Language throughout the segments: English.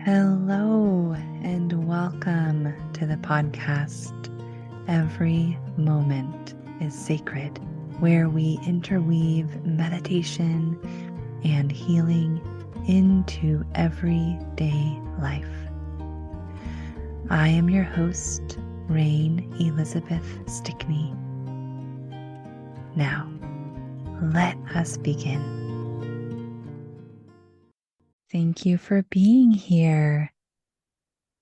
Hello, and welcome to the podcast. Every moment is sacred, where we interweave meditation and healing into everyday life. I am your host, Rain Elizabeth Stickney. Now, let us begin. Thank you for being here.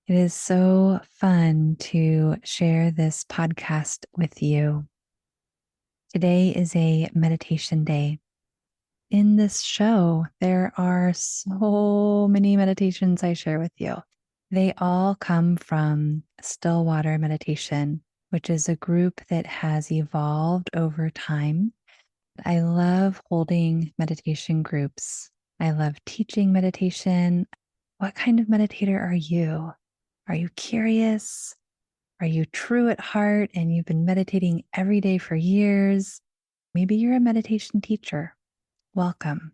It is so fun to share this podcast with you. Today is a meditation day. In this show, there are so many meditations I share with you. They all come from Stillwater Meditation, which is a group that has evolved over time. I love holding meditation groups. I love teaching meditation. What kind of meditator are you? Are you curious? Are you true at heart and you've been meditating every day for years? Maybe you're a meditation teacher. Welcome.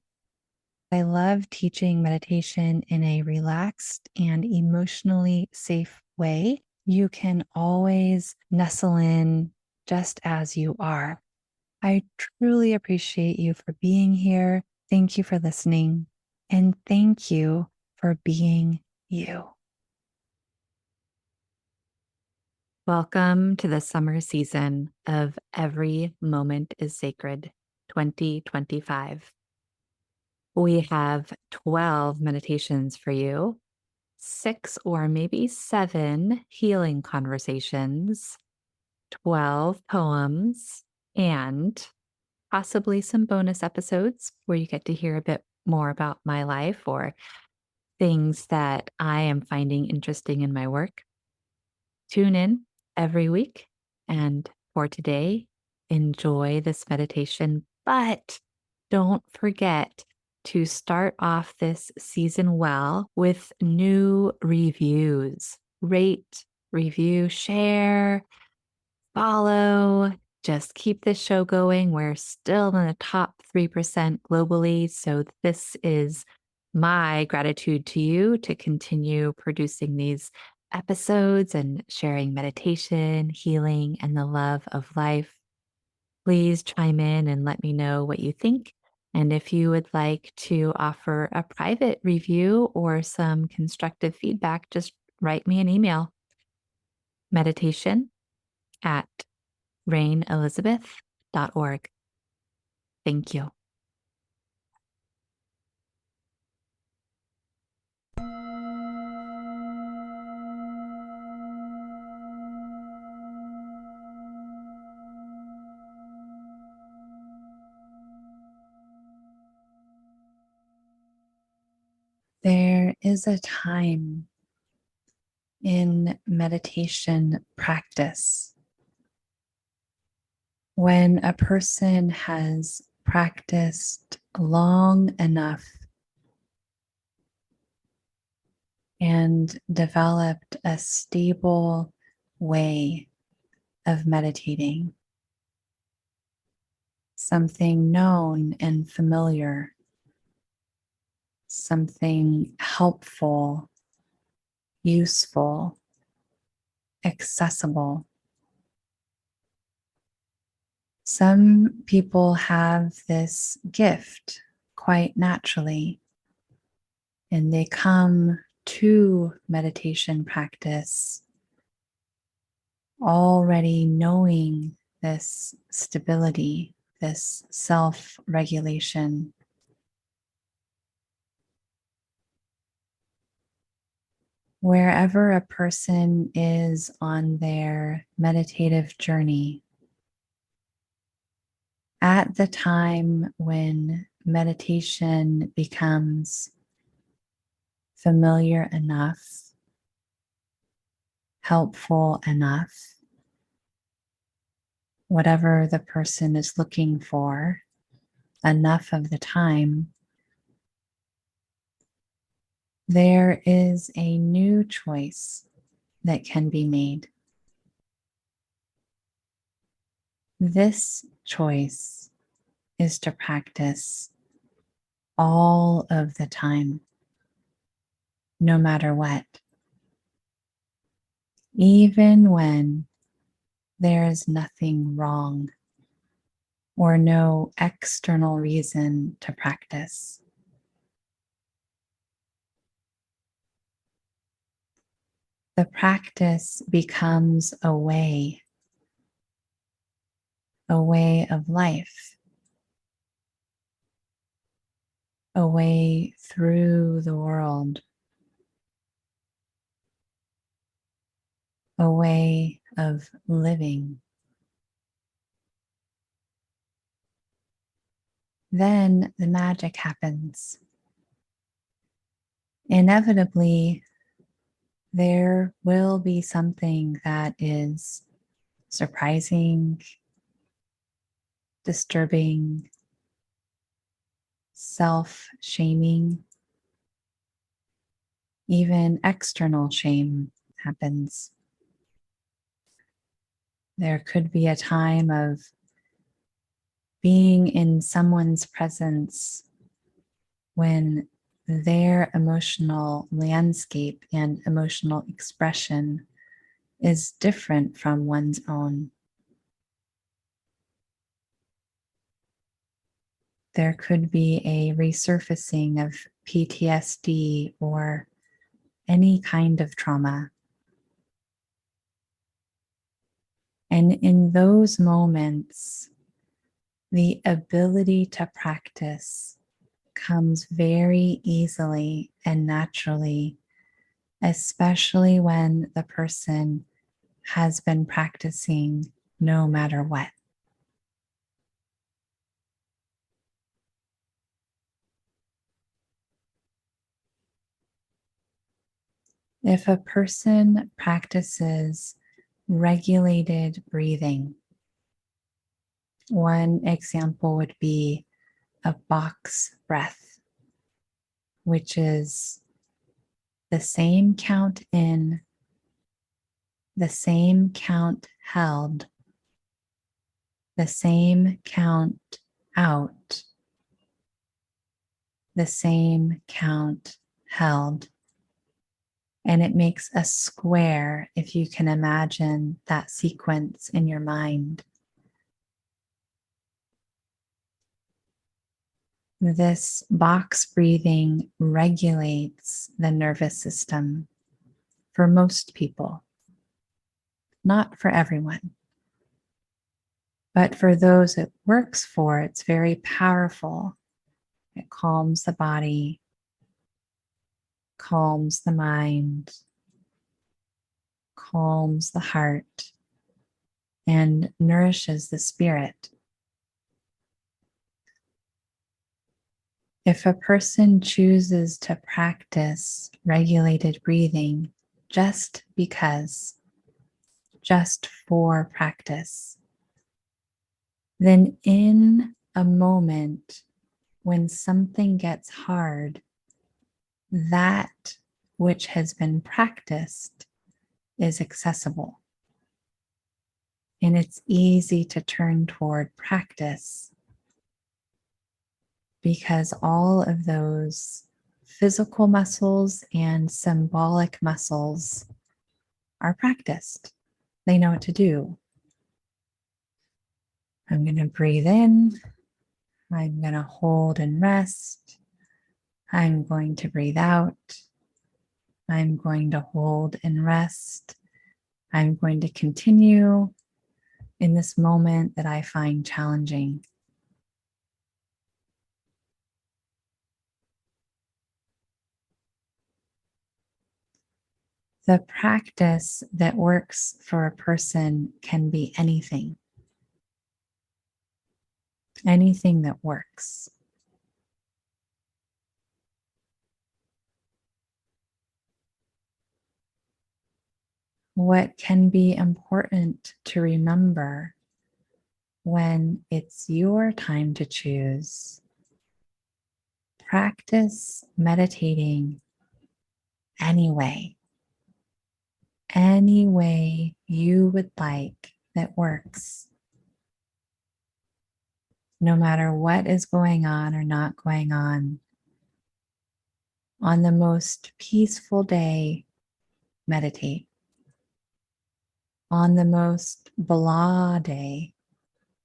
I love teaching meditation in a relaxed and emotionally safe way. You can always nestle in just as you are. I truly appreciate you for being here. Thank you for listening. And thank you for being you. Welcome to the summer season of Every Moment is Sacred 2025. We have 12 meditations for you, 6 or maybe 7 healing conversations, 12 poems, and possibly some bonus episodes where you get to hear a bit more about my life or things that I am finding interesting in my work. Tune in every week, and for today, enjoy this meditation, but don't forget to start off this season well with new reviews. Rate, review, share, follow. Just keep this show going. We're still in the top 3% globally. So this is my gratitude to you to continue producing these episodes and sharing meditation, healing, and the love of life. Please chime in and let me know what you think. And if you would like to offer a private review or some constructive feedback, just write me an email. meditation@rainelizabeth.org. Thank you. There is a time in meditation practice when a person has practiced long enough and developed a stable way of meditating, something known and familiar, something helpful, useful, accessible. Some people have this gift quite naturally, and they come to meditation practice already knowing this stability, this self-regulation. Wherever a person is on their meditative journey, at the time when meditation becomes familiar enough, helpful enough, whatever the person is looking for, enough of the time, there is a new choice that can be made. This choice is to practice all of the time. no matter what, even when there is nothing wrong or no external reason to practice. The practice becomes a way of life, a way through the world, a way of living. Then the magic happens. Inevitably, there will be something that is surprising, disturbing, self-shaming, even external shame happens. There could be a time of being in someone's presence when their emotional landscape and emotional expression is different from one's own. There could be a resurfacing of PTSD or any kind of trauma. And in those moments, the ability to practice comes very easily and naturally, especially when the person has been practicing no matter what. If a person practices regulated breathing, one example would be a box breath, which is the same count in, the same count held, the same count out, the same count held. And it makes a square if you can imagine that sequence in your mind. This box breathing regulates the nervous system for most people, not for everyone. But for those it works for, it's very powerful. It calms the body, calms the mind, calms the heart, and nourishes the spirit. If a person chooses to practice regulated breathing just because, just for practice, then in a moment when something gets hard, that which has been practiced is accessible. And it's easy to turn toward practice because all of those physical muscles and symbolic muscles are practiced. They know what to do. I'm going to breathe in. I'm going to hold and rest. I'm going to breathe out. I'm going to hold and rest. I'm going to continue in this moment that I find challenging. The practice that works for a person can be anything. Anything that works. What can be important to remember when it's your time to choose? Practice meditating anyway, any way you would like that works. No matter what is going on or not going on, On the most peaceful day, meditate. On the most blah day,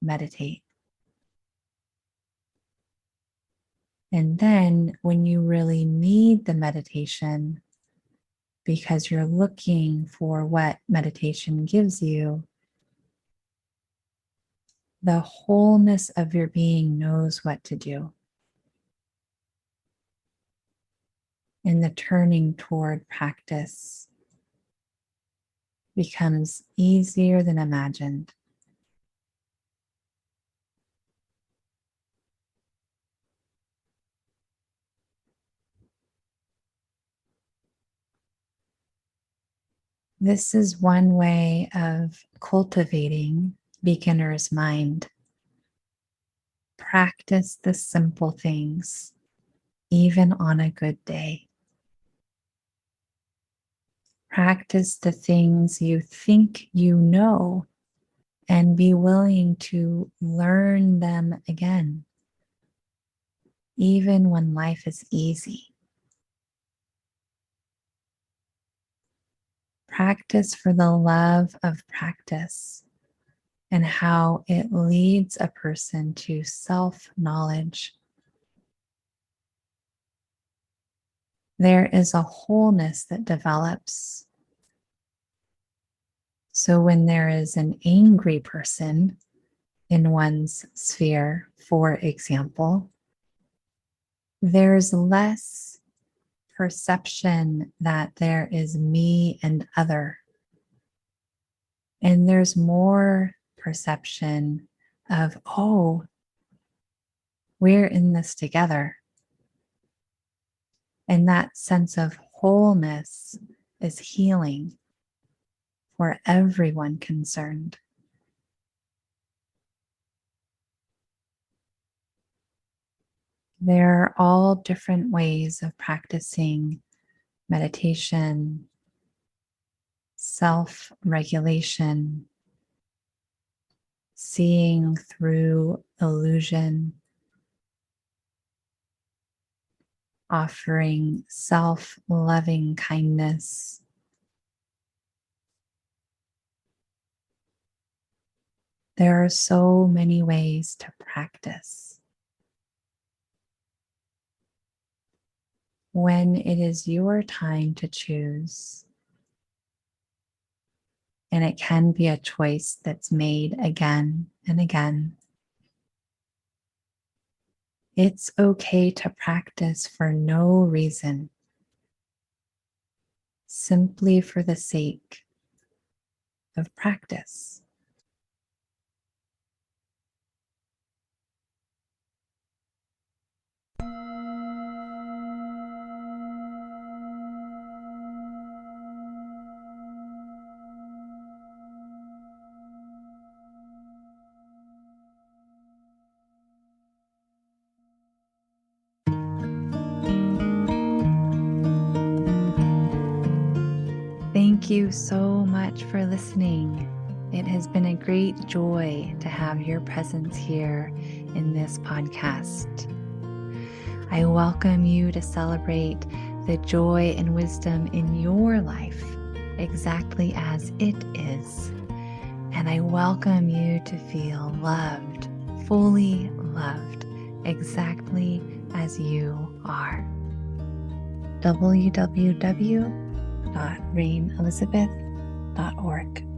meditate. And then when you really need the meditation, because you're looking for what meditation gives you, the wholeness of your being knows what to do. And the turning toward practice becomes easier than imagined. This is one way of cultivating beginner's mind. Practice the simple things, even on a good day. Practice the things you think you know and be willing to learn them again, even when life is easy. Practice for the love of practice and how it leads a person to self-knowledge. There is a wholeness that develops. So when there is an angry person in one's sphere, for example, there's less perception that there is me and other. And there's more perception of, oh, we're in this together. And that sense of wholeness is healing for everyone concerned. There are all different ways of practicing meditation, self-regulation, seeing through illusion, offering self-loving kindness. There are so many ways to practice. When it is your time to choose, and it can be a choice that's made again and again, it's okay to practice for no reason, simply for the sake of practice. Thank you so much for listening. It has been a great joy to have your presence here in this podcast. I welcome you to celebrate the joy and wisdom in your life exactly as it is. And I welcome you to feel loved, fully loved, exactly as you are. www.rainelizabeth.org